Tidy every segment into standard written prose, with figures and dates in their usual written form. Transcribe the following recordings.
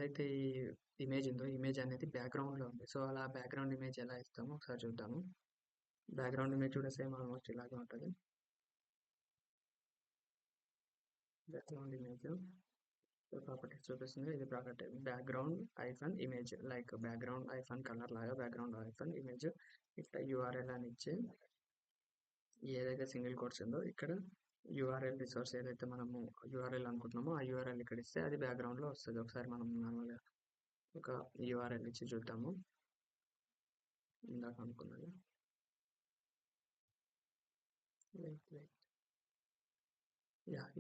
ఏదైతే ఈ ఇమేజ్ ఉందో, ఇమేజ్ అనేది బ్యాక్‌గ్రౌండ్‌లో ఉంది. సో, అలా బ్యాక్‌గ్రౌండ్ ఇమేజ్ ఎలా ఇస్తామో ఒకసారి చూద్దాము. బ్యాక్‌గ్రౌండ్ ఇమేజ్ కూడా సేమ్ ఆల్‌మోస్ట్ ఇలాగే ఉంటది. బ్యాక్‌గ్రౌండ్ ఇమేజ్ ప్రాపర్టీస్ చూపిస్తుంది. ఇది property background hyphen image like background hyphen colour లాగా బ్యాక్‌గ్రౌండ్ హైఫన్ ఇమేజ్ ఇక్కడ యూఆర్ఎల్ అని ఇచ్చి ఏదైతే సింగిల్ కోట్స్ ఉందో ఇక్కడ యూఆర్ఎల్ రిసోర్స్ ఏదైతే మనము యూఆర్ఎల్ అనుకుంటున్నామో ఆ యూఆర్ఎల్ ఇక్కడ ఇస్తే అది బ్యాక్‌గ్రౌండ్‌లో వస్తది. ఒకసారి మనం నార్మల్‌గా ఒక యూఆర్ఎల్ ఇచ్చి చూద్దాము. ఇందాక అనుకున్నది. వెయిట్.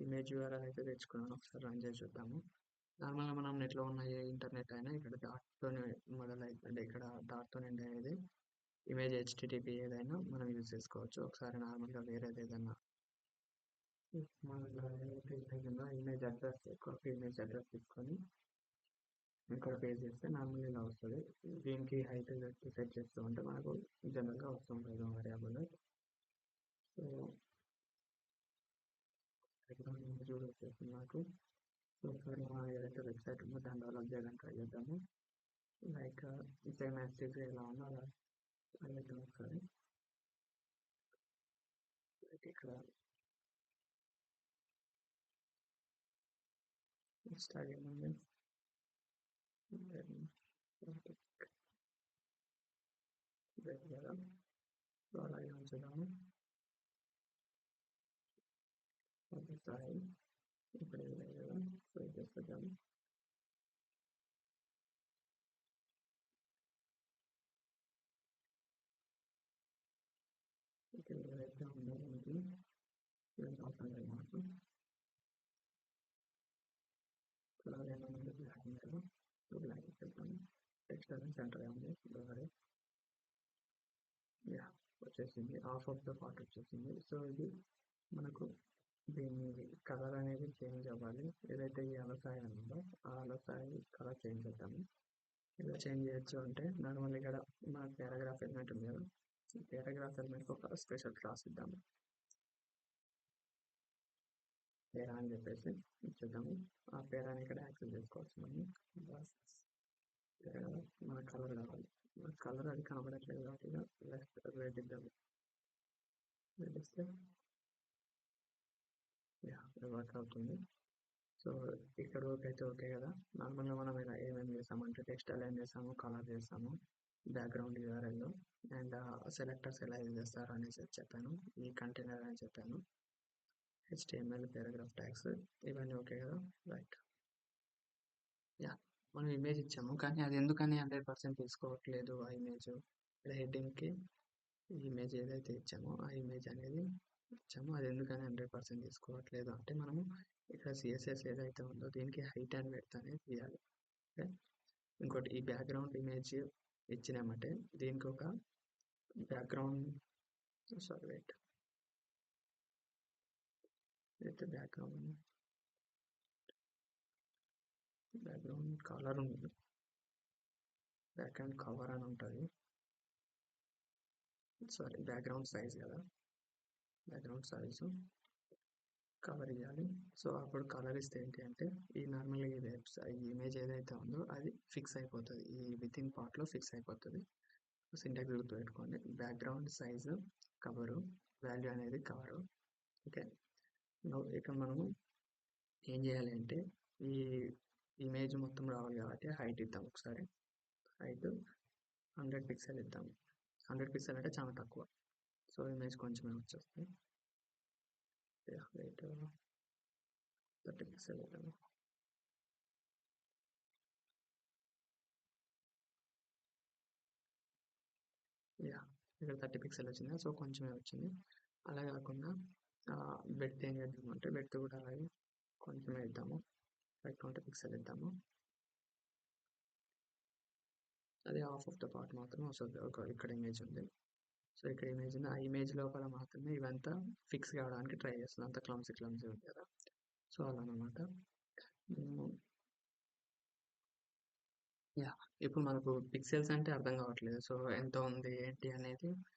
ఇమేజ్ యూఆర్ఎల్ అయితే తెచ్చుకున్నాను. ఒకసారి రన్ చేసి చూద్దాము. నార్మల్‌గా మనం నెట్‌లో ఉన్న ఏ ఇంటర్నెట్ అయినా ఇక్కడ డాట్‌తోనే మొదలైతుంది. ఇక్కడ డాట్‌తో నిండి అనేది ఇమేజ్ హెచ్‌టిటిపి ఏదైనా మనం యూజ్ చేసుకోవచ్చు. ఒకసారి నార్మల్‌గా వేరేది ఏదైనా మన ఏదైతే ఇమేజ్ ఉందో ఆ image address copy image address తీసుకొని ఇక్కడ పేస్ట్ చేస్తే నార్మల్‌గా ఇలా వస్తది. దీనికి హైట్ సెట్ చేస్తూ ఉంటే మనకు జనరల్‌గా వస్తుంటది వేరియబుల్. సో, బ్యాక్‌గ్రౌండ్ ఇమేజ్ కూడా వచ్చేసింది నాకు. సో, ఒకసారి మన ఏదైతే వెబ్‌సైట్ ఉందో దాన్ని డెవలప్ చేయడానికి ట్రై చేద్దాము. లైక్ సేమ్ యాజ్ టీజ్‌గా ఎలా ఉందో అలా ట్రై చేద్దాం ఒకసారి. ఇక్కడ స్టార్ట్ చేయండి. కదా సో అలాగే ఉంచుదాము. ఓకే సారీ ఇప్పుడు కదా సో చేస్తాము. ఇక్కడ ఏదైతే ఉందో మనకి అవసరం లేదు మాకు కలర్ ఏమైనా బ్లాక్ కదా సో బ్లాక్ ఇచ్చేద్దాము. టెక్స్ట్ అనేది సెంటర్ ఉంది డోర్ వచ్చేసింది. హాఫ్ ఆఫ్ ద పార్ట్ వచ్చేసింది. సో ఇది మనకు దీన్ని కలర్ అనేది చేంజ్ అవ్వాలి. ఏదైతే ఈ అలసాయి ఉందో ఆ అలసాయి కలర్ చేంజ్ చేద్దాము. ఇలా చేంజ్ చేయొచ్చు అంటే నార్మల్ ఇక్కడ మన పారాగ్రాఫ్ ఎలిమెంట్ ఉంది కదా ఈ పారాగ్రాఫ్ ఎలిమెంట్కి ఒక స్పెషల్ క్లాస్ ఇద్దాము. పేరా అని చెప్పేసి ఇచ్చేద్దాము. ఆ పేరాని ఇక్కడ యాక్సెస్ చేసుకోవచ్చు మనం. మన కలర్ కావాలి. మన కలర్ అది కనబడట్లేదు కాబట్టి రెడ్ ఇద్దాము. రెడ్ ఇస్తే వర్క్ అవుతుంది. సో ఇక్కడ వరకు అయితే ఓకే కదా. నార్మల్గా మనం ఇలా ఏమేమి చేస్తామంటే టెక్స్ట్ అలైన్ చేస్తాము, కలర్ చేస్తాము, బ్యాక్గ్రౌండ్ యూఆర్ఎల్ అండ్ సెలెక్టర్స్ ఎలా యూజ్ చేస్తారు అనేసి చెప్పాను. ఈ కంటైనర్ అని చెప్పాను. HTML పారాగ్రాఫ్ ట్యాగ్స్ ఇవన్నీ ఓకే కదా. రైట్ మనం ఇమేజ్ ఇచ్చాము కానీ అది ఎందుకని 100% తీసుకోవట్లేదు ఆ ఇమేజ్. ఇక్కడ హెడ్డింగ్కి ఈ ఇమేజ్ ఏదైతే ఇచ్చామో ఆ ఇమేజ్ అనేది ఇచ్చామో అది ఎందుకని 100% తీసుకోవట్లేదు అంటే మనము ఇక్కడ సిఎస్ఎస్ ఏదైతే ఉందో దీనికి హైట్ అండ్ విడ్త్ అనేది తీయాలి. ఓకే ఇంకోటి ఈ బ్యాక్గ్రౌండ్ ఇమేజ్ ఇచ్చినామంటే దీనికి ఒక బ్యాక్గ్రౌండ్ వెయిట్ అయితే బ్యాక్గ్రౌండ్ కలర్ ఉంది. బ్యాక్గ్రౌండ్ కవర్ అని ఉంటుంది. బ్యాక్గ్రౌండ్ సైజ్ కదా. బ్యాక్గ్రౌండ్ సైజు కవర్ ఇవ్వాలి. సో అప్పుడు కలర్ ఇస్తే ఏంటి అంటే ఈ నార్మల్గా ఈ ఇమేజ్ ఏదైతే ఉందో అది ఫిక్స్ అయిపోతుంది. ఈ విత్ ఇన్ పార్ట్లో ఫిక్స్ అయిపోతుంది. సింటాక్స్ గుర్తుపెట్టుకోండి. బ్యాక్గ్రౌండ్ సైజు కవరు వాల్యూ అనేది కవరు. ఓకే ఇక మనము ఏం చేయాలి అంటే ఈ ఇమేజ్ మొత్తం రావాలి కాబట్టి హైట్ ఇద్దాం. ఒకసారి హైట్ 100 పిక్సెల్ ఇద్దాం. 100 పిక్సెల్ అంటే చాలా తక్కువ. సో ఇమేజ్ కొంచెమే వచ్చేస్తుంది. వెయిట్ 30 పిక్సెల్ ఇద్దాము. ఇక్కడ 30 పిక్సెల్ వచ్చింది. సో కొంచెమే వచ్చింది. అలా కాకుండా బెడ్త్ ఏం చేద్దాము అంటే బెడ్త్ కూడా అలాగే కొంచెమే ఇద్దాము. 20 పిక్సెల్ ఇద్దాము. అది హాఫ్ ఆఫ్ ద పార్ట్ మాత్రం వస్తుంది. ఇక్కడ ఇమేజ్ ఉంది. సో ఇక్కడ ఇమేజ్ ఉంది. ఆ ఇమేజ్ లోపల మాత్రమే ఇవంతా ఫిక్స్ కావడానికి ట్రై చేస్తుంది. అంత క్లమ్సీ ఉంది కదా. సో అలా అనమాట. ఇప్పుడు మనకు పిక్సెల్స్ అంటే అర్థం కావట్లేదు. సో ఎంత ఉంది ఏంటి అనేది